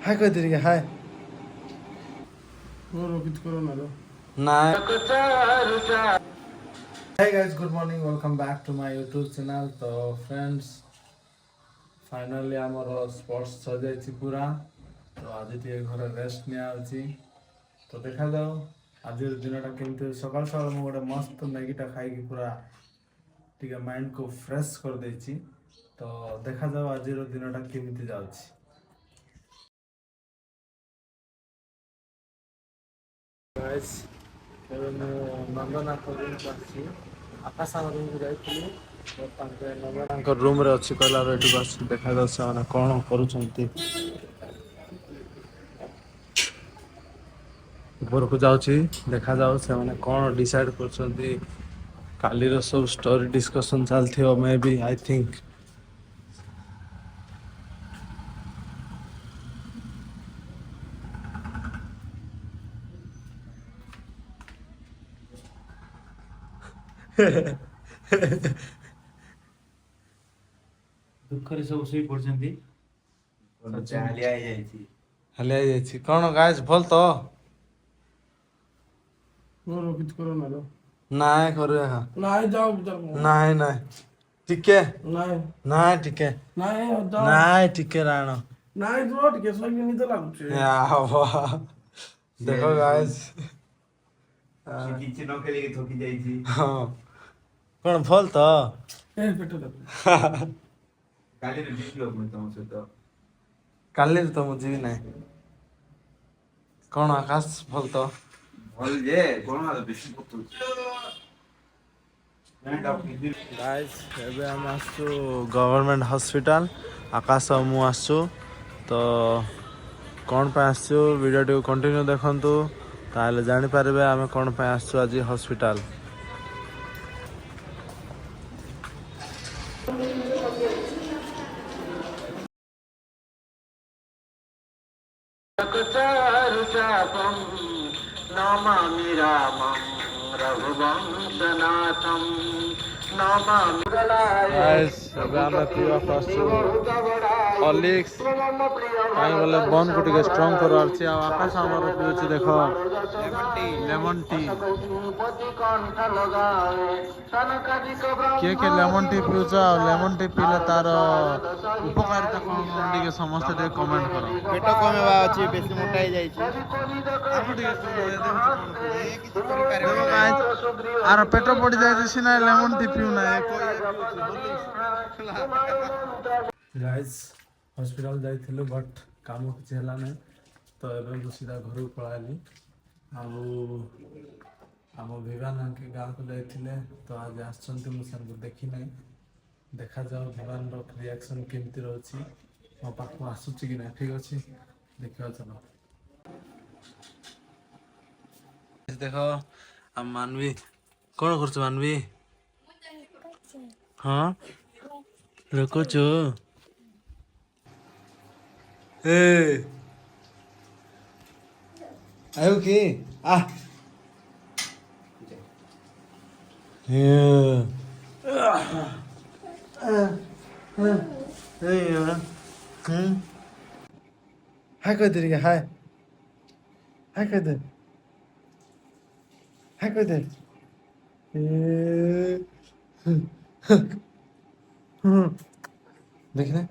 हाय कह दे हाय ना Hey guys, good morning. Welcome back to my YouTube channel. तो friends, finally ଆମର ସ୍ପୋର୍ଟସ୍ ସରିଯାଇଛି ପୁରା। ତ ଆଜି ଟିକେ ଘରେ ରେଷ୍ଟ ନିଆଯାଉଛି। ତ ଦେଖାଯାଉ ଆଜିର ଦିନଟା କେମିତି। ସକାଳୁ ସକାଳୁ ମୁଁ ଗୋଟେ ମସ୍ତ ମ୍ୟାଗିଟା ଖାଇକି ପୁରା ଟିକେ ମାଇଣ୍ଡକୁ ଫ୍ରେଶ୍ କରିଦେଇଛି। ତ ଦେଖାଯାଉ ଆଜିର ଦିନଟା କେମିତି ଯାଉଛି। Guys, ଏବେ ମୁଁ ନନ୍ଦନାଥ ରୁମ୍କୁ ଆସିଛି। ଆକାଶ ରୁମ୍କୁ ଯାଇଥିଲି। ତାଙ୍କ ରୁମ୍ରେ ଅଛି କହିଲାରୁ ଏଠିକୁ ଆସିକି ଦେଖାଯାଉ ସେମାନେ କ'ଣ କରୁଛନ୍ତି। ଉପରକୁ ଯାଉଛି ଦେଖାଯାଉ ସେମାନେ କ'ଣ ଡିସାଇଡ୍ କରୁଛନ୍ତି। କାଲିର ସବୁ ଷ୍ଟୋରି ଡିସ୍କସନ୍ ଚାଲିଥିବ ମେ ବି ଆଇ ଥିଙ୍କ। ଦୁଃଖରେ ସବୁ ଶୋଇ ପଡୁଛନ୍ତି। ହାଲିଆ ହେଇଯାଇଛି କ'ଣ ଗାଇସ୍ ଭଲ ତ? ନାଇଁ କରିବା ନାଇଁ ନାଇଁ ଟିକେ ନାଇଁ ଟିକେ ନାଇଁ ଟିକେ ରାଣ ଦେଖ ଗାଇସ୍ କିଛି ନ ଖେଳିକି ଥକି ଯାଇଛି। ହଁ କ'ଣ ଭଲ ତ? କାଲିରେ ଜିତିଲ ପୁଣି ତମ ସହିତ। କାଲିରେ ତ ମୁଁ ଯିବି ନାହିଁ। କ'ଣ ଆକାଶ ଭଲ ତ? ଭଲ ଯେ କଣ ବେଶୀ ଗାଇସ୍ ଏବେ ଆମେ ଆସିଛୁ ଗଭର୍ଣ୍ଣମେଣ୍ଟ ହସ୍ପିଟାଲ। ଆକାଶ ମୁଁ ଆସିଛୁ ତ କ'ଣ ପାଇଁ ଆସିଛୁ ଭିଡ଼ିଓଟିକୁ କଣ୍ଟିନ୍ୟୁ ଦେଖନ୍ତୁ ତାହେଲେ ଜାଣିପାରିବେ ଆମେ କ'ଣ ପାଇଁ ଆସିଛୁ ଆଜି ହସ୍ପିଟାଲ। नमामि रामं रघुवंशनाथं नमामि गाइस ଏବେ ଆମେ ପିଇବାକୁ ଆସିଛୁ ହର୍ଲିକ୍ସ କାହିଁ ବୋଲେ ବନ୍କୁ ଟିକେ ଷ୍ଟ୍ରଙ୍ଗ କରିବାର ଅଛି। ଆଉ ଆକାଶ ଆମର ପିଉଛି ଦେଖ ଲେମନ୍ ଟି। କିଏ କିଏ ଲେମନ୍ ଟି ପିଉଛ ଆଉ ଲେମନ୍ ଟି ପିଇଲେ ତାର ଉପକାରିତା କ'ଣ କ'ଣ ଟିକେ ସମସ୍ତେ ଟିକେ କମେଣ୍ଟ କର। ପେଟ କମେଇବା ଅଛି, ବେଶୀ ମୋଟା ହେଇଯାଇଛି। ଆର ପେଟ ପଡି ଯାଇଛି ସିନା ଲେମନ୍ ଟି ପିଉନା। ଗାଇସ୍ ହସ୍ପିଟାଲ ଯାଇଥିଲୁ ବଟ୍ କାମ କିଛି ହେଲା ନାହିଁ ତ ଏବେ ମୁଁ ସିଧା ଘରକୁ ପଳାଇଲି। ଆଉ ଆମ ଭିଭାନ ଆଙ୍କେ ଗାଁକୁ ଯାଇଥିଲେ ତ ଆଜି ଆସିଛନ୍ତି ମୁଁ ସେମାନଙ୍କୁ ଦେଖି ନାହିଁ। ଦେଖାଯାଉ ଭିଭାନର ରିଆକ୍ସନ୍ କେମିତି ରହୁଛି ମୋ ପାଖକୁ ଆସୁଛି କି ନାହିଁ। ଠିକ୍ ଅଛି ଦେଖିବା ଚାଲ। ଦେଖ ଆମ ମାନବୀ କ'ଣ କରୁଛୁ ମାନବୀ? ହଁ ରଖୁଛୁ ଏ ଆୟୁ କି ଆ हाय कह दे हाय हाय कह दे हाय कह दे देखने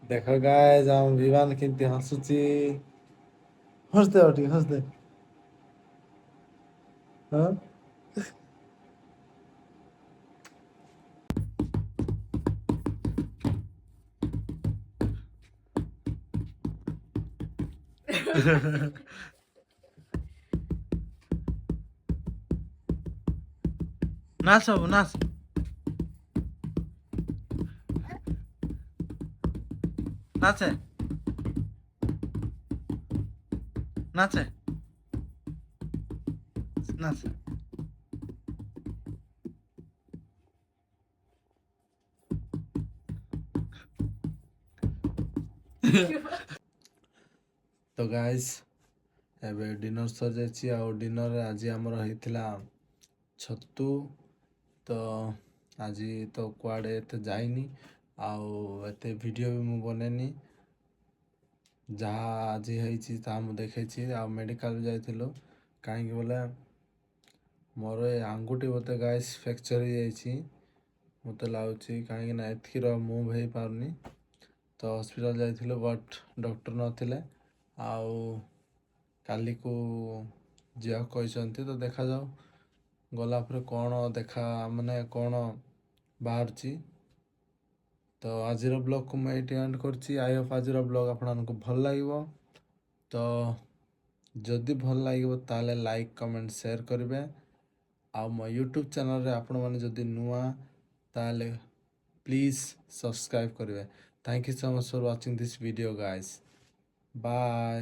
देखो गाइस हम विमान केमती हसुची हंसदे और ठीक हंसदे हाँ नाच अब नाच नाचे नाचे नाच तो गाइस एबे डिनर सर जाइछि आ डिनर रे आज हमर हेतिला ଛତୁ। ତ ଆଜି ତ କୁଆଡ଼େ ଏତେ ଯାଇନି ଆଉ ଏତେ ଭିଡ଼ିଓ ବି ମୁଁ ବନେଇନି। ଯାହା ଆଜି ହେଇଛି ତାହା ମୁଁ ଦେଖେଇଛି। ଆଉ ମେଡ଼ିକାଲ ଯାଇଥିଲୁ କାହିଁକି ବୋଲେ ମୋର ଏ ଆଙ୍ଗୁଠି ବୋଧେ ଗାଇସ୍ ଫ୍ରାକ୍ଚର୍ ହେଇଯାଇଛି ମୋତେ ଲାଗୁଛି, କାହିଁକିନା ଏଥିର ମୁଭ୍ ହେଇପାରୁନି। ତ ହସ୍ପିଟାଲ ଯାଇଥିଲୁ ବଟ୍ ଡକ୍ଟର ନଥିଲେ ଆଉ କାଲିକୁ ଯିବାକୁ କହିଛନ୍ତି। ତ ଦେଖାଯାଉ ଗଲା ପରେ କ'ଣ କ'ଣ ବାହାରୁଛି। ତ ଆଜିର ବ୍ଲଗ୍କୁ ମୁଁ ଏଇଠି ଏଣ୍ଡ କରୁଛି। ଆଇ ହୋପ୍ ଆଜିର ବ୍ଲଗ୍ ଆପଣମାନଙ୍କୁ ଭଲ ଲାଗିବ। ତ ଯଦି ଭଲ ଲାଗିବ ତାହେଲେ ଲାଇକ୍ କମେଣ୍ଟ ସେୟାର କରିବେ। ଆଉ ମୋ ୟୁଟ୍ୟୁବ୍ ଚ୍ୟାନେଲ୍ରେ ଆପଣମାନେ ଯଦି ନୂଆ ତାହେଲେ ପ୍ଲିଜ୍ ସବସ୍କ୍ରାଇବ୍ କରିବେ। Thank you so much for watching this video guys. Bye.